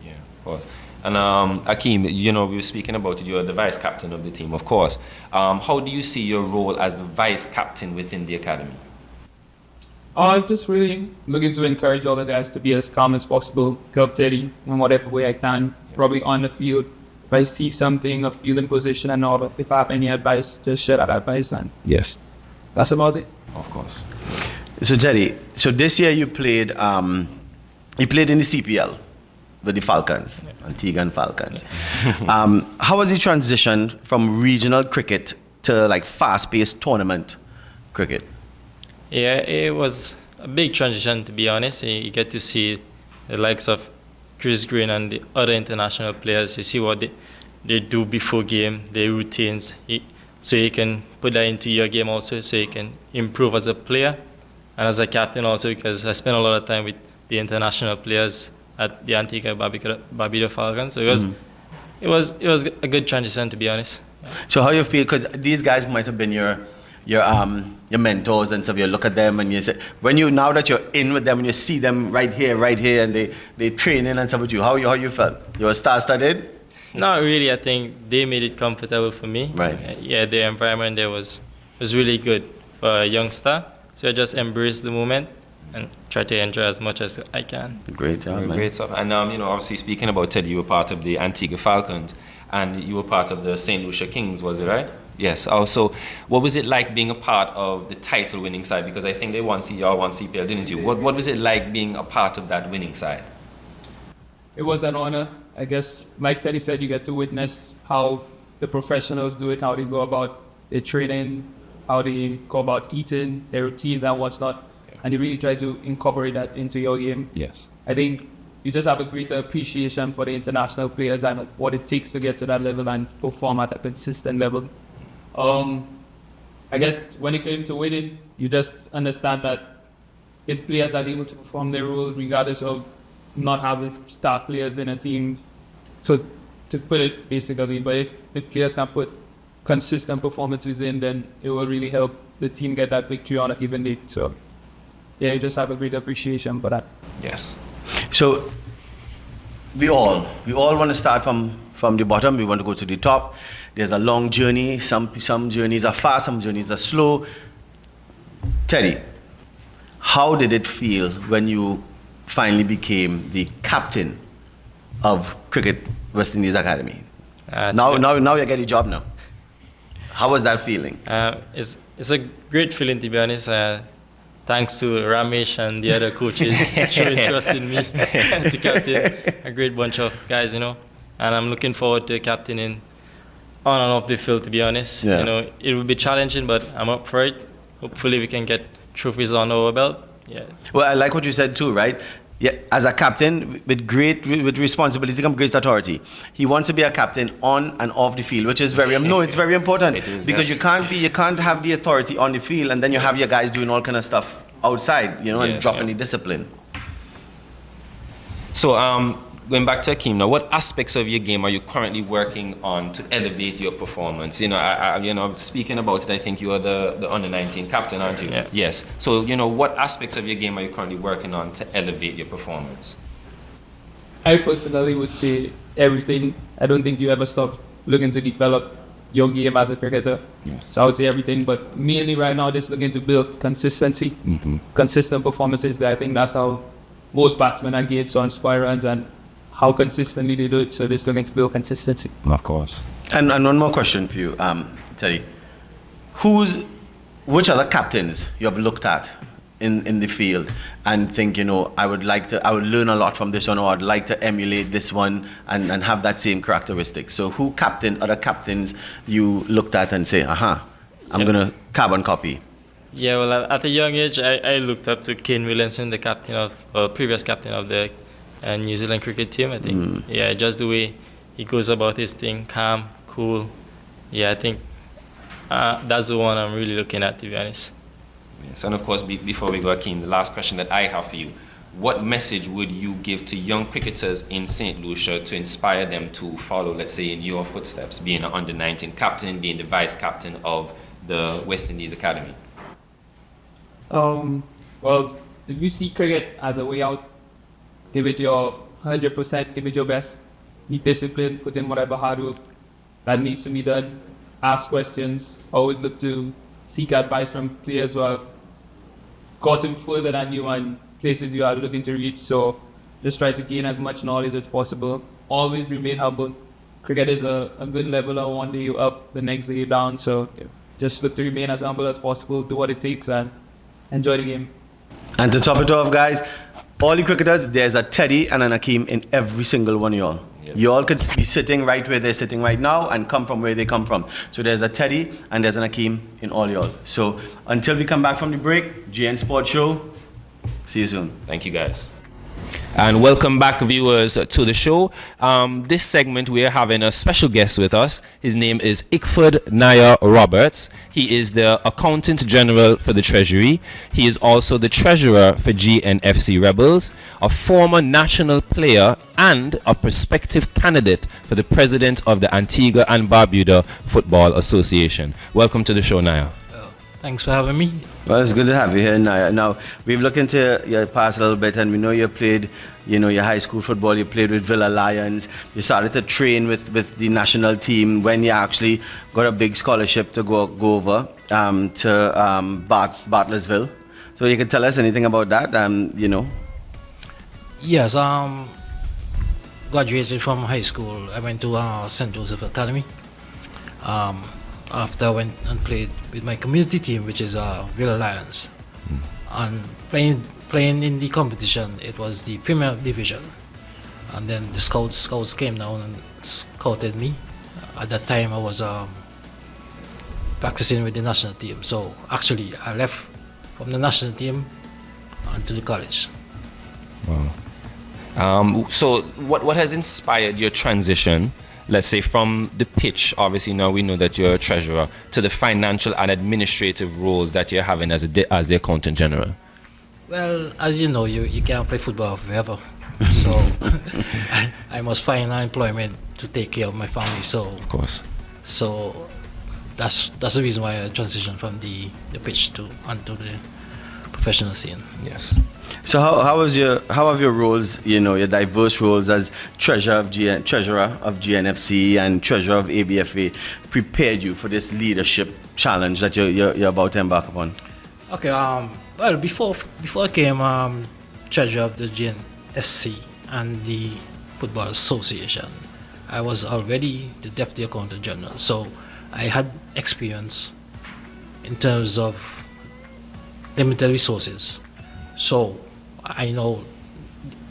Yeah, of course. And Akeem, you know, we were speaking about it. You're the vice captain of the team, of course. How do you see your role as the vice captain within the academy? I'm just really looking to encourage all the guys to be as calm as possible, help Teddy in whatever way I can, probably on the field. If I see something, a field in position and all, if I have any advice, just share that advice, and Yes, that's about it. of course. So Jerry, so this year you played in the CPL with the Falcons, Antiguan Falcons. How was the transition from regional cricket to like fast-paced tournament cricket? Yeah, it was a big transition, to be honest. You get to see the likes of Chris Green and the other international players. You see what they do before game, their routines, so you can put that into your game also, so you can improve as a player and as a captain also, because I spent a lot of time with the international players at the Antigua Barbuda Falcons. So it was a good transition, to be honest. So how you feel? Because these guys might have been your mentors and stuff. You look at them and you say, now that you're in with them and you see them right here, and they training and stuff with you, how you felt? You were star-studded? Not really. I think they made it comfortable for me. Right. Yeah, the environment there was really good for a youngster. So I just embraced the moment and try to enjoy as much as I can. Great job, man. Great stuff. And obviously speaking about Teddy, you were part of the Antigua Falcons, and you were part of the St. Lucia Kings, was it right? Yes. Also, what was it like being a part of the title-winning side? Because I think they won CR, won CPL, didn't you? What was it like being a part of that winning side? It was an honor. I guess, like Teddy said, you get to witness how the professionals do it, how they go about their training, how they go about eating, their routine and what's not. And you really try to incorporate that into your game. Yes. I think you just have a greater appreciation for the international players and what it takes to get to that level and perform at a consistent level. I guess when it came to winning, you just understand that if players are able to perform their role regardless of not having star players in a team, so to put it basically, but if players can put consistent performances in, then it will really help the team get that victory on a given day. So yeah, you just have a great appreciation for that. Yes. So we all want to start from the bottom. We want to go to the top. There's a long journey. Some journeys are fast, some journeys are slow. Teddy, how did it feel when you finally became the captain of Cricket West Indies Academy? Now you get a job now. How was that feeling? It's a great feeling, to be honest. Thanks to Ramesh and the other coaches showing trust in me to captain a great bunch of guys, And I'm looking forward to captaining on and off the field, to be honest. Yeah. It will be challenging, but I'm up for it. Hopefully we can get trophies on our belt. Yeah. Well, I like what you said too, right? Yeah, as a captain with responsibility comes great authority. He wants to be a captain on and off the field, which is it's very important. It is, because yes. you can't have the authority on the field and then you have your guys doing all kind of stuff outside, and Yes, dropping yeah. the discipline. So, going back to Akeem now, what aspects of your game are you currently working on to elevate your performance? Speaking about it, I think you are the under-19 captain, aren't you? Yeah. Yes. So, what aspects of your game are you currently working on to elevate your performance? I personally would say everything. I don't think you ever stop looking to develop your game as a cricketer. Yes. So I would say everything, but mainly right now just looking to build consistency, consistent performances. I think that's how most batsmen are gauged on square runs and how consistently they do it. So just looking to build consistency. Of course. And one more question for you, Teddy. Which other captains you have looked at in the field and think, I would learn a lot from this one, or I'd like to emulate this one and have that same characteristic. So other captains you looked at and say, I'm going to carbon copy? Yeah, well, at a young age, I looked up to Kane Williamson, the previous captain of the New Zealand cricket team, I think. Yeah, just the way he goes about his thing, calm, cool. Yeah, I think that's the one I'm really looking at, to be honest. Yes, and of course, before we go, Akeem, the last question that I have for you. What message would you give to young cricketers in St. Lucia to inspire them to follow, let's say, in your footsteps, being an under-19 captain, being the vice captain of the West Indies Academy? Well, if you see cricket as a way out, give it your 100%, give it your best. Be disciplined, put in whatever hard work that needs to be done. Ask questions, always look to seek advice from players who are gotten further than you and places you are looking to reach. So just try to gain as much knowledge as possible. Always remain humble. Cricket is a good leveler. One day you're up, the next day you're down. So just look to remain as humble as possible, do what it takes, and enjoy the game. And to top it off, guys, all the cricketers, there's a Teddy and an Akeem in every single one of y'all. Yes. You all could be sitting right where they're sitting right now and come from where they come from. So there's a Teddy and there's an Akeem in all y'all. So until we come back from the break, GN Sports Show, see you soon. Thank you, guys. And welcome back, viewers, to the show. This segment, we are having a special guest with us. His name is Ickford Nair Roberts. He is the Accountant General for the Treasury. He is also the Treasurer for GNFC Rebels, a former national player, and a prospective candidate for the President of the Antigua and Barbuda Football Association. Welcome to the show, Nair. Thanks for having me. Well, it's good to have you here, Nair. Now, we've looked into your past a little bit, and we know you played, your high school football. You played with Villa Lions. You started to train with the national team when you actually got a big scholarship to go over to Bartlettsville. So you can tell us anything about that, Yes, graduated from high school. I went to St. Joseph Academy. After I went and played with my community team, which is Villa Lions. And playing in the competition, it was the Premier Division. And then the scouts came down and scouted me. At that time, I was practicing with the national team. So actually, I left from the national team onto the college. Wow. So what has inspired your transition, let's say, from the pitch? Obviously now we know that you're a treasurer, to the financial and administrative roles that you're having as the accountant general? Well, as you know, you can't play football forever. So I must find employment to take care of my family. So of course. So that's the reason why I transitioned from the pitch onto the professional scene. Yes. So how have your roles, your diverse roles as treasurer of GNFC and treasurer of ABFA prepared you for this leadership challenge that you're about to embark upon? Okay. Well, before I came treasurer of the GNSC and the Football Association, I was already the deputy accountant general. So I had experience in terms of limited resources. So I know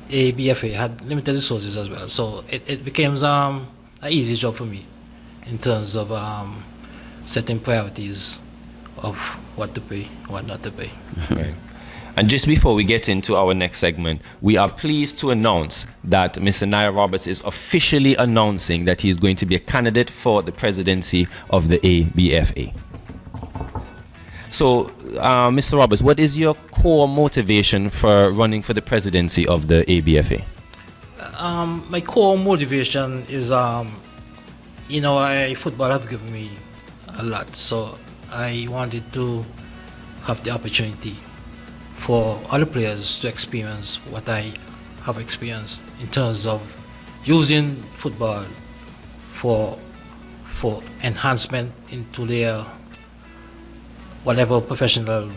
ABFA had limited resources as well. So it became an easy job for me in terms of setting priorities of what to pay, what not to pay. Right. And just before we get into our next segment, we are pleased to announce that Mr. Nair Roberts is officially announcing that he is going to be a candidate for the presidency of the ABFA. So, Mr. Roberts, what is your core motivation for running for the presidency of the ABFA? My core motivation is, football have given me a lot. So I wanted to have the opportunity for other players to experience what I have experienced in terms of using football for enhancement into their whatever professional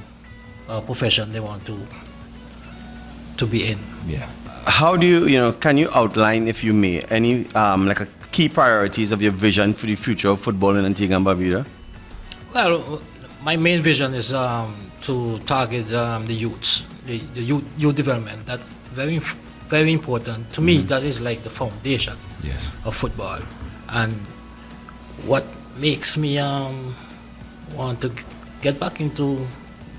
profession they want to be in. Yeah. How do you, can you outline, if you may, any key priorities of your vision for the future of football in Antigua and Barbuda? Well, my main vision is to target the youths, the youth development. That's very, very important. To me, that is like the foundation of football. And what makes me want to get back into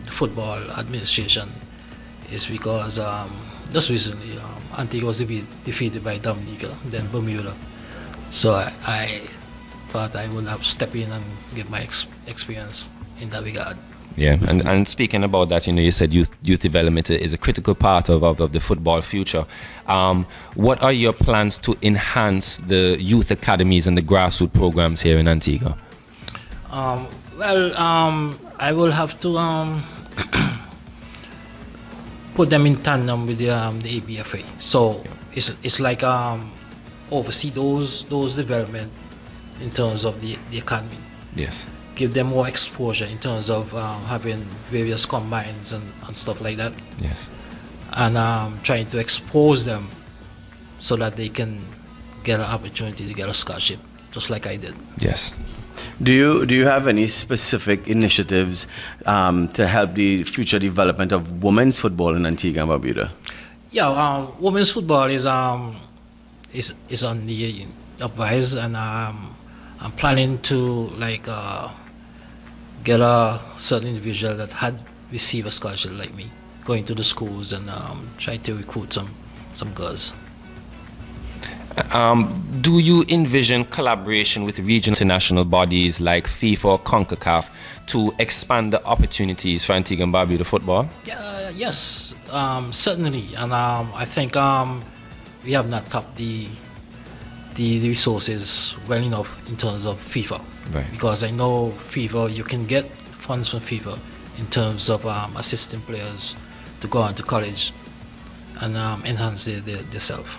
the football administration is because just recently Antigua was defeated by Dominica, then Bermuda. So I thought I would have to step in and give my experience in that regard. Yeah, and speaking about that, you said youth development is a critical part of the football future. What are your plans to enhance the youth academies and the grassroots programs here in Antigua? I will have to put them in tandem with the ABFA. So it's like oversee those development in terms of the academy. Yes. give them more exposure in terms of having various combines and stuff like that. Yes. And trying to expose them so that they can get an opportunity to get a scholarship, just like I did. Yes. Do you have any specific initiatives to help the future development of women's football in Antigua and Barbuda? Yeah, women's football is on the uprise, and I'm planning to get a certain individual that had received a scholarship like me, going to the schools and try to recruit some girls. Do you envision collaboration with regional international bodies like FIFA or CONCACAF to expand the opportunities for Antigua and Barbuda football? Yes, certainly. And I think we have not tapped the resources well enough in terms of FIFA. Right. Because I know FIFA, you can get funds from FIFA in terms of assisting players to go on to college and enhance themselves.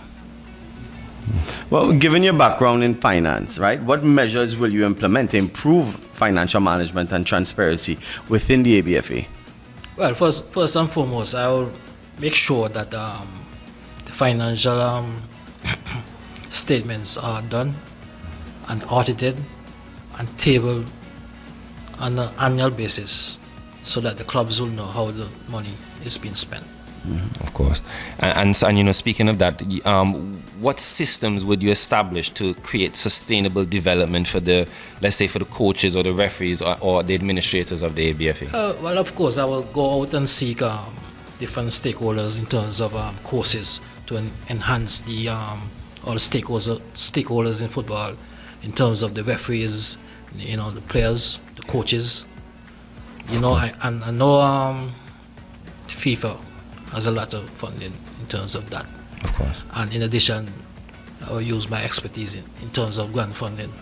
Well, given your background in finance, right, what measures will you implement to improve financial management and transparency within the ABFA? Well, first and foremost, I will make sure that the financial statements are done and audited and tabled on an annual basis so that the clubs will know how the money is being spent. Of course. And you know, speaking of that, what systems would you establish to create sustainable development for let's say for the coaches or the referees or the administrators of the ABFA? Well, of course, I will go out and seek different stakeholders in terms of courses to enhance all the stakeholders in football, in terms of the referees, you know, the players, the coaches. You know, I know FIFA has a lot of funding in terms of that. Of course. And in addition, I will use my expertise in terms of grant funding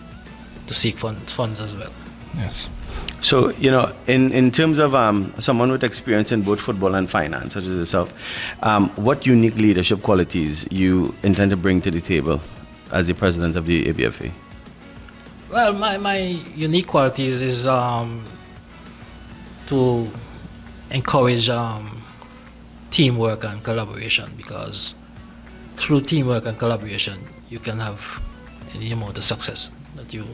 to seek funds as well. Yes. So, you know, in terms of someone with experience in both football and finance, such as yourself, what unique leadership qualities you intend to bring to the table as the president of the ABFA? Well, my unique qualities is to encourage teamwork and collaboration, because through teamwork and collaboration you can have any amount of success that you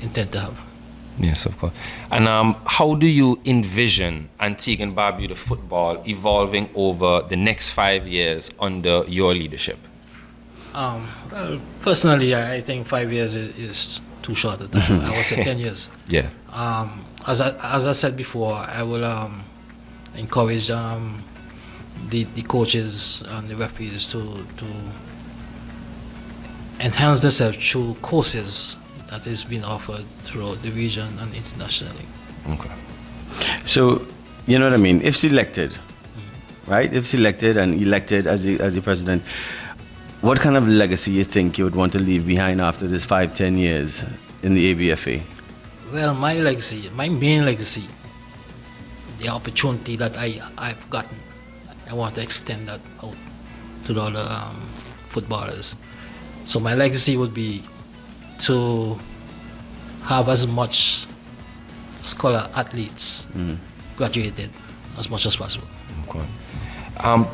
intend to have. Yes, of course. And how do you envision Antigua and Barbuda football evolving over the next 5 years under your leadership? Well, personally, I think 5 years is too short a time. I would say 10 years. Yeah. As I said before, I will encourage the coaches and the referees to enhance themselves through courses that is being offered throughout the region and internationally. Okay. So, you know what I mean? If selected, right? If selected and elected as the president, what kind of legacy you think you would want to leave behind after this 5-10 years in the ABFA? Well, my main legacy, the opportunity that I've gotten, I want to extend that out to the other footballers. So my legacy would be to have as much scholar athletes graduated as much as possible. Okay.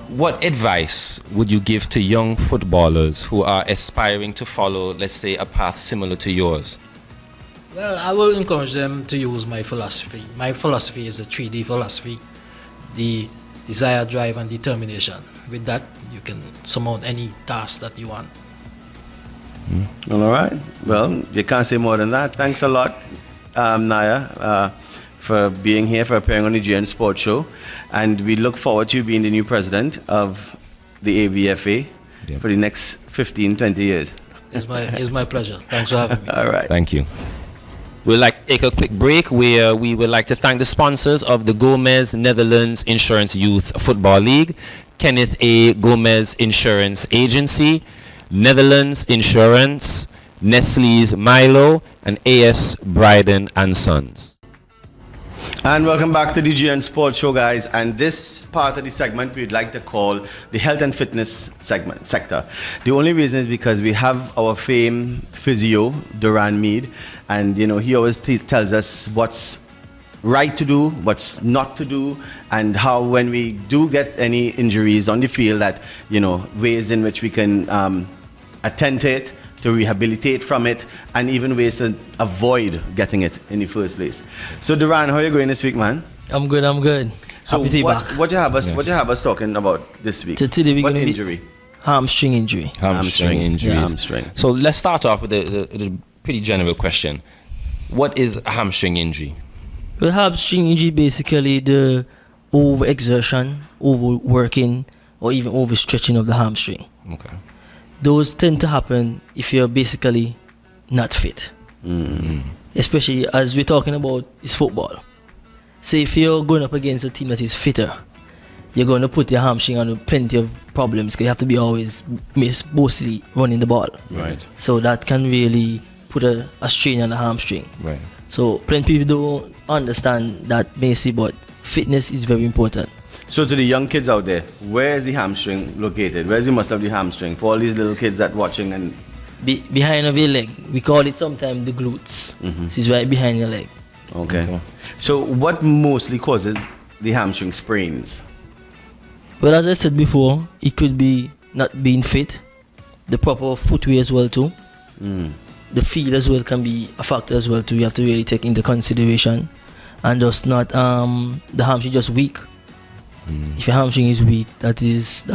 What advice would you give to young footballers who are aspiring to follow, let's say, a path similar to yours? Well, I will encourage them to use my philosophy. My philosophy is the 3D philosophy, the desire, drive, and determination. With that, you can surmount any task that you want. All right. Well, you can't say more than that. Thanks a lot, Naya, for being here, for appearing on the GN Sports Show. And we look forward to you being the new president of the ABFA for the next 15, 20 years. It's my pleasure. Thanks for having me. All right. Thank you. We'd like to take a quick break where we would like to thank the sponsors of the Gomez Netherlands Insurance Youth Football League, Kenneth A. Gomez Insurance Agency, Netherlands Insurance, Nestle's Milo, and AS Bryden and Sons. And welcome back to the GN Sports Show, guys. And this part of the segment we'd like to call the health and fitness sector. The only reason is because we have our famed physio, Duran Mead, and he always tells us what's right to do, what's not to do, and how when we do get any injuries on the field, that ways in which we can attend to it, to rehabilitate from it, and even ways to avoid getting it in the first place. So Duran, how are you going this week, man? I'm good. So happy to be back. what you have us talking about this week? So today we're what going to injury? Hamstring injury. Hamstring injuries. Yeah, hamstring. So let's start off with a pretty general question. What is a hamstring injury? Well, hamstring injury basically the overexertion, overworking, or even overstretching of the hamstring. Okay. Those tend to happen if you're basically not fit. Especially as we're talking about is football. Say if you're going up against a team that is fitter, you're going to put your hamstring on plenty of problems because you have to be always mostly running the ball. Right. So that can really put a strain on the hamstring. Right. So plenty people don't understand that basic, but fitness is very important. So to the young kids out there, where is the hamstring located? Where's the muscle of the hamstring? For all these little kids that watching and... behind of your leg. We call it sometimes the glutes. It's right behind your leg. Okay. So what mostly causes the hamstring sprains? Well, as I said before, it could be not being fit, the proper footwear as well too. The feel as well can be a factor as well too. You have to really take into consideration, and just not the hamstring just weak. If your hamstring is weak, that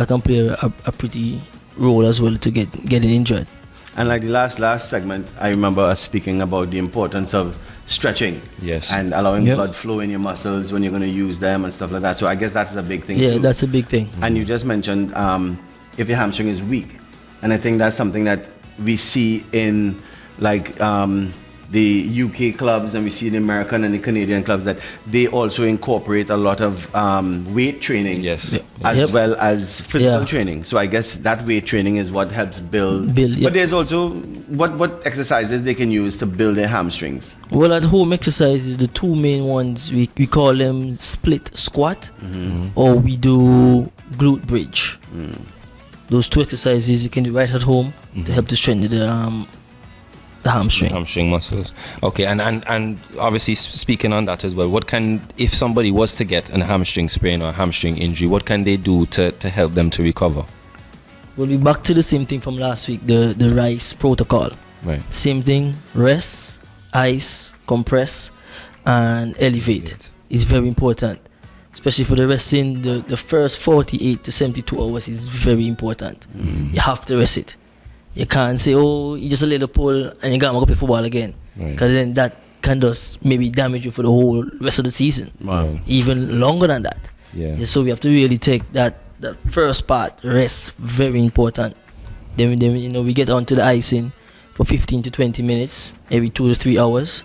can play a pretty role as well to getting injured. And like the last segment, I remember us speaking about the importance of stretching. Yes. And allowing blood flow in your muscles when you're going to use them and stuff like that. So I guess that's a big thing too. Yeah, that's a big thing. And you just mentioned if your hamstring is weak. And I think that's something that we see in like the UK clubs, and we see the American and the Canadian clubs, that they also incorporate a lot of weight training as well as physical training. So I guess that weight training is what helps build. But there's also what exercises they can use to build their hamstrings. Well, at home exercises, the two main ones, we call them split squat or we do glute bridge. Those two exercises you can do right at home to help to strengthen the hamstring. Hamstring muscles. Okay, and obviously speaking on that as well, if somebody was to get a hamstring sprain or a hamstring injury, what can they do to help them to recover? We'll be back to the same thing from last week, the RICE protocol. Right. Same thing, rest, ice, compress, and elevate is very important. Especially for the resting, the first 48 to 72 hours is very important. You have to rest it. You can't say, oh, you just a little pull and you got to go play football again. Because then that can just maybe damage you for the whole rest of the season. Wow. Even longer than that. Yeah. So we have to really take that first part, rest, very important. Then we get onto the icing for 15 to 20 minutes, every 2 to 3 hours.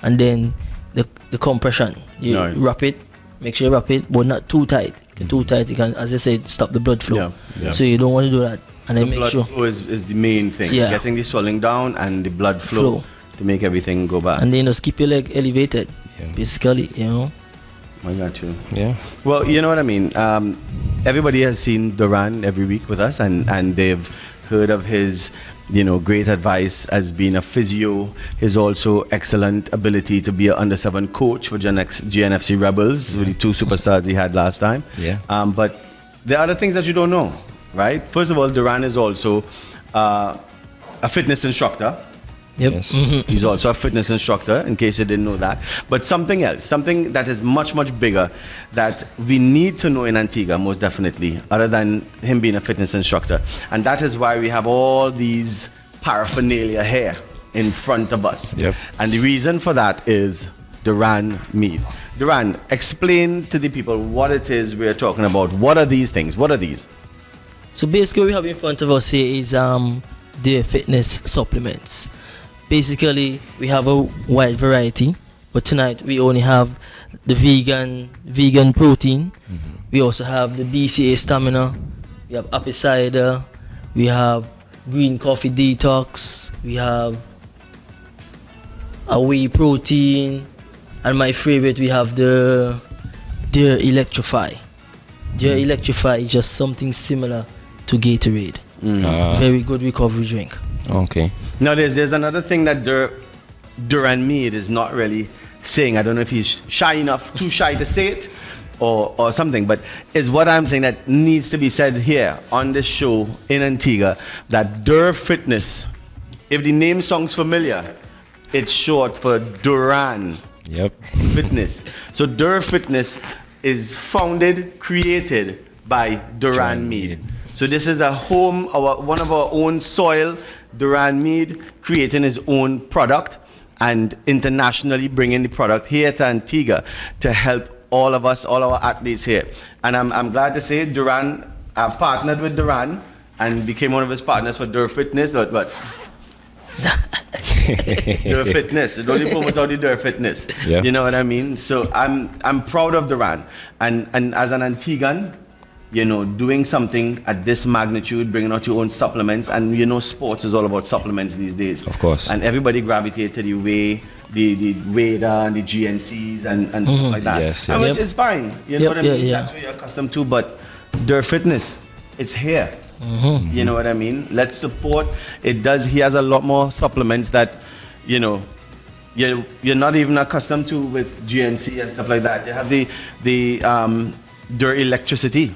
And then the compression. You wrap it, make sure you wrap it, but not too tight. Too tight, you can, as I said, stop the blood flow. So you don't want to do that. And then make blood sure flow is the main thing. Getting the swelling down and the blood flow to make everything go back. And then just keep your leg elevated, basically, I got you. Yeah. Well, you know what I mean. Everybody has seen Duran every week with us, and they've heard of his, great advice as being a physio. His also excellent ability to be an under-7 coach for GNFC Rebels with the 2 superstars he had last time. Yeah. But there are other things that you don't know. Right. First of all, Duran is also a fitness instructor. Yep. Yes. He's also a fitness instructor, in case you didn't know that. But something else, something that is much, much bigger that we need to know in Antigua, most definitely, other than him being a fitness instructor. And that is why we have all these paraphernalia here in front of us. Yep. And the reason for that is Duran Mead. Duran, explain to the people what it is we're talking about. What are these things? What are these? So basically what we have in front of us here is the fitness supplements. Basically we have a wide variety, but tonight we only have the vegan protein. We also have the BCA stamina, we have apple cider, we have green coffee detox, we have a whey protein, And my favorite, we have the Dear Electrify. Dear Electrify is just something similar to Gatorade. Very good recovery drink. Okay. Now there's another thing that Duran Mead is not really saying. I don't know if he's shy enough, too shy to say it, or something, but is what I'm saying that needs to be said here on this show in Antigua, that Dur Fitness, if the name sounds familiar, it's short for Duran Fitness. So Dur Fitness is founded, created by Duran Mead. So this is a home, one of our own soil, Duran Mead, creating his own product and internationally bringing the product here to Antigua to help all of us, all our athletes here. And I'm glad to say Duran, I've partnered with Duran and became one of his partners for Dur Fitness, but Dur Fitness, don't you promote all the Dur Fitness. Yeah. You know what I mean? So I'm proud of Duran. And as an Antiguan, you know, doing something at this magnitude, bringing out your own supplements, and you know, sports is all about supplements these days. Of course. And everybody gravitate to the whey, the WADA and the GNCs and stuff like that. Yes, And yes. which is fine. You know what I mean? That's what you're accustomed to. But Dur Fitness, it's here. You know what I mean? Let's support. It does. He has a lot more supplements that, you know, you're not even accustomed to with GNC and stuff like that. You have the Dur Electricity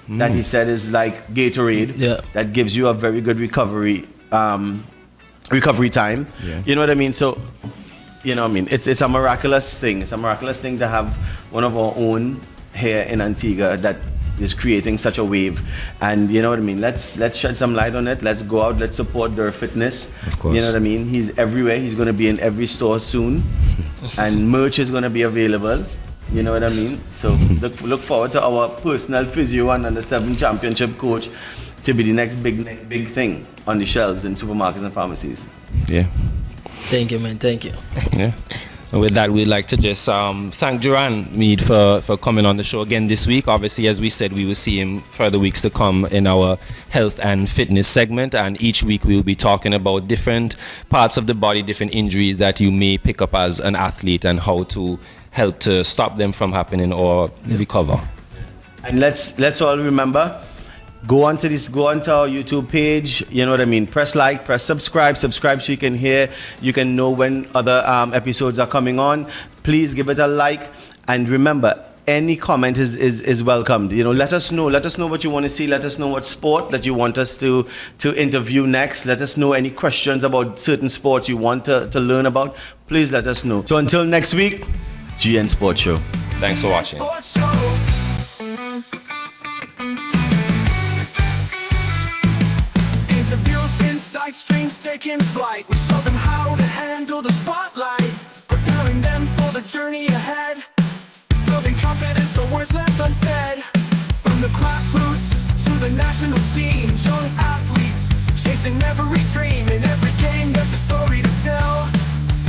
that he said is like Gatorade. That gives you a very good recovery time. You know what I mean? So, you know what I mean? It's a miraculous thing. It's a miraculous thing to have one of our own here in Antigua that is creating such a wave. And you know what I mean? Let's shed some light on it. Let's go out. Let's support Dur Fitness. Of course. You know what I mean? He's everywhere. He's going to be in every store soon. And merch is going to be available. You know what I mean? So look forward to our personal physio and under 7 championship coach to be the next big thing on the shelves in supermarkets and pharmacies. Yeah. Thank you, man. Thank you. Yeah. And with that, we'd like to just thank Duran Mead for coming on the show again this week. Obviously, as we said, we will see him further weeks to come in our health and fitness segment. And each week we will be talking about different parts of the body, different injuries that you may pick up as an athlete and how to help to stop them from happening or recover. And let's all remember, go onto our YouTube page. You know what I mean? Press like, press subscribe so you can hear, you can know when other episodes are coming on. Please give it a like, and remember, any comment is welcomed. You know, let us know what you want to see. Let us know what sport that you want us to interview next. Let us know any questions about certain sports you want to learn about. Please let us know. So until next week, GN Sports Show. Thanks for watching. Interviews, insights, dreams taking flight. We show them how to handle the spotlight, preparing them for the journey ahead, building confidence, the words left unsaid. From the grassroots to the national scene, young athletes chasing every dream. In every game there's a story to tell.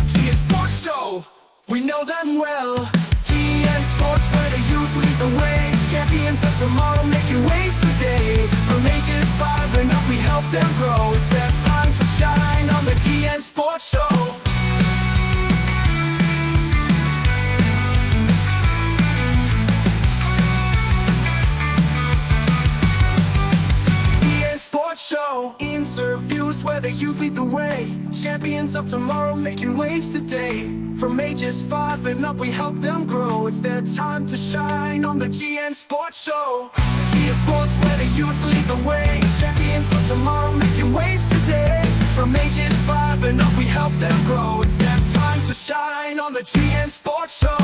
GN Sports Show, we know them well. GN Sports, where the youth lead the way. Champions of tomorrow, making waves today. From ages 5 and up, we help them grow. It's their time to shine on the GN Sports Show. GN Sports Show, interviews where the youth lead the way. Champions of tomorrow, making waves today. From ages 5 and up, we help them grow. It's their time to shine on the GN Sports Show. GN Sports, where the youth lead the way. Champions of tomorrow, making waves today. From ages 5 and up, we help them grow. It's their time to shine on the GN Sports Show.